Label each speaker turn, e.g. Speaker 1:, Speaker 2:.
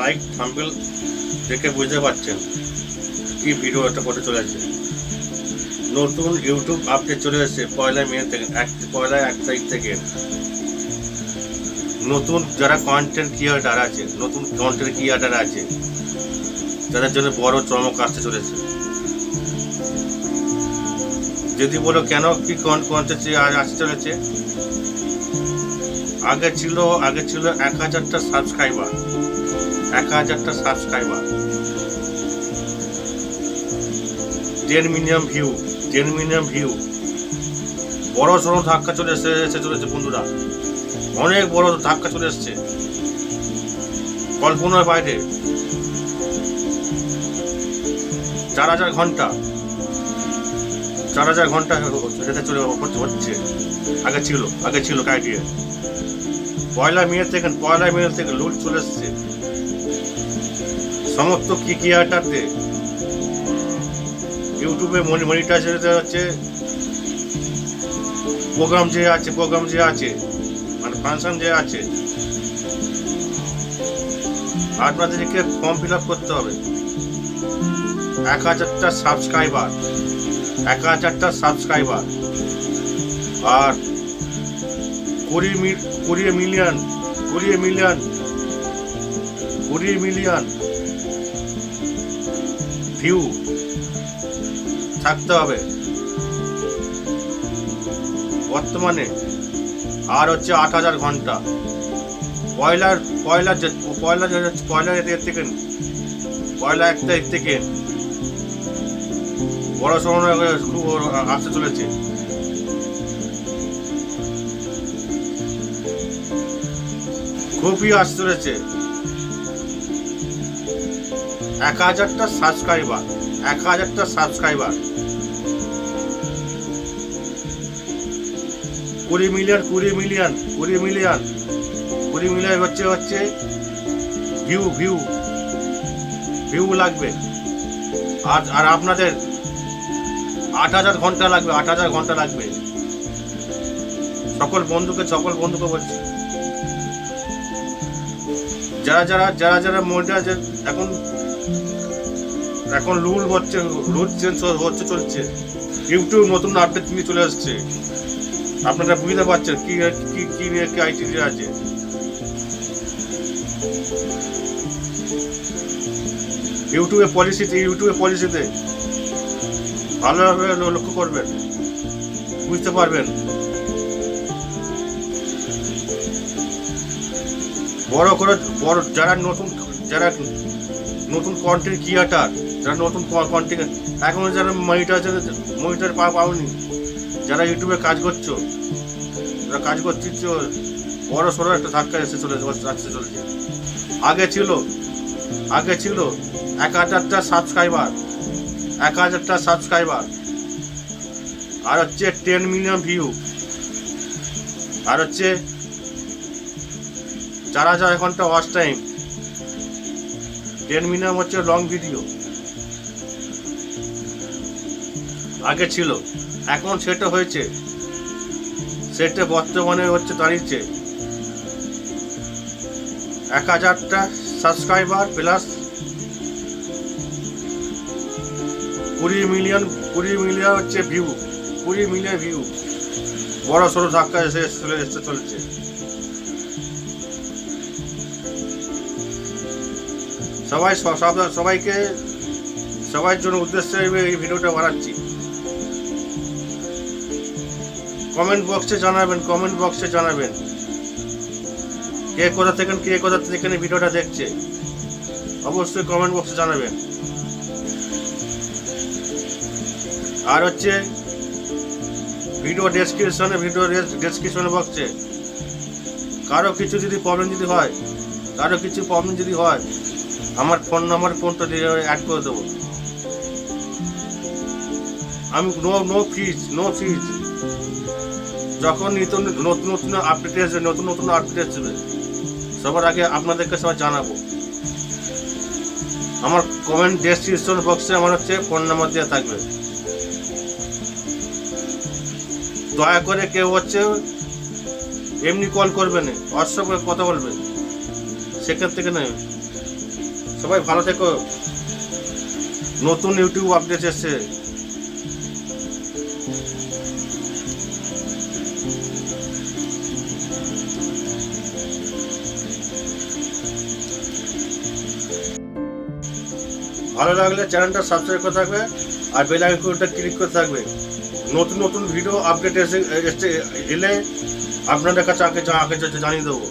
Speaker 1: Like thumbnail দেখে বুঝতে পারছেন কি ভিডিও একটা করতে চলেছে। নতুন ইউটিউব আপডেট চলে এসেছে পয়লা মে থেকে, পয়লা 1 তারিখ থেকে। নতুন যারা কন্টেন্ট ক্রিয়েটার আছে, তাদের জন্য বড় চমক আসতে চলেছে। যদি বলো কেন কি কন্টেন্ট আসতে চলেছে, আগে ছিল 1000টা সাবস্ক্রাইবার, 10 মিলিয়ন ভিউ। বড় সড় ধাক্কা চলে এসে চলেছে বন্ধুরা, অনেক বড় ধাক্কা চলে এসছে, কল্পনার বাইরে। 4000 ঘন্টা যেতে চলে হচ্ছে। আগে ছিল ক্রাইটেরিয়া। পয়লা মে থেকে লুট চলে এসছে সমস্ত ক্রিয়েটারদের। ইউটিউবে মনিটাইজেশন হচ্ছে, প্রোগ্রাম যে আছে মানে ফাংশন যে আছে, আপনাদেরকে ফর্ম ফিল আপ করতে হবে। 1000টা সাবস্ক্রাইবার, আর 20 মিলিয়ন ভিউ থাকতে হবে বর্তমানে। আর হচ্ছে 8000 ঘন্টা। পয়লা 1 তারিখ থেকে বড় সময় আসতে চলেছে। খুবই আসতে চলেছে। 1000টা সাবস্ক্রাইবার, 20 মিলিয়ন হচ্ছে ভিউ লাগবে। আর আপনাদের 8000 ঘন্টা লাগবে। সকল বন্ধুকে বলছি, যারা মনিটাইজেশন এখন রুল চেঞ্জ চলছে। ইউটিউব নতুন আপডেট নিয়ে চলে আসছে। আপনারা বুঝতে পারছেন কি ক্রাইটেরিয়া আছে। ইউটিউবে পলিসিতে ভালোভাবে লক্ষ্য করবেন, বুঝতে পারবেন। যারা নতুন কন্টেন্ট ক্রিয়েটার, এখন যারা মনিটার পাওনি, যারা ইউটিউবে কাজ করছো, বড় সড়ো একটা ধাক্কা আসতে চলেছে। আগে ছিল 1000টা সাবস্ক্রাইবার, আর হচ্ছে 10 মিলিয়ন ভিউ, আর হচ্ছে 4000 ঘন্টা ওয়াচ টাইম। 10 মিলিয়ন হচ্ছে লং ভিডিও। আগে ছিল, এখন সেটা হয়েছে। সেটা বর্তমানে হচ্ছে দাঁড়িয়েছে 1000টা সাবস্ক্রাইবার প্লাস 20 মিলিয়ন হচ্ছে ভিউ। 20 million view. বড় সড়ো ধাক্কা এসে চলেছে। সবাই জন্য উদ্দেশ্যে এই ভিডিওটা বানাচ্ছি। কমেন্ট বক্সে জানাবেন কে কোথা থেকে ভিডিওটা দেখছে। অবশ্যই কমেন্ট বক্সে জানাবেন। আর হচ্ছে ভিডিও ডেসক্রিপশনে বক্সে কারো কিছু প্রবলেম যদি হয়, আমার ফোনটা দিয়ে অ্যাড করে দেবো। আমি নো ফিজ। যখন নতুন আপডেট আসবে সবার আগে আপনাদেরকে সবাই জানাবো। আমার কমেন্ট ডেসক্রিপশন বক্সে আমার হচ্ছে ফোন নাম্বার দেওয়া থাকবে। দয়া করে কেউ হচ্ছে এমনি কল করবে না, হোয়াটসঅ্যাপে কথা বলবে। সেখান থেকে নয়, সবাই ভালো থেকো। নতুন ইউটিউব আপডেট এসছে। ভালো লাগলে চ্যানেলটা সাবস্ক্রাইব করে থাকবে আর বেল আইকনটা ক্লিক করে থাকবে। নতুন নতুন ভিডিও আপডেট এলে আপনাদের কাছে আগে জানিয়ে দেবো।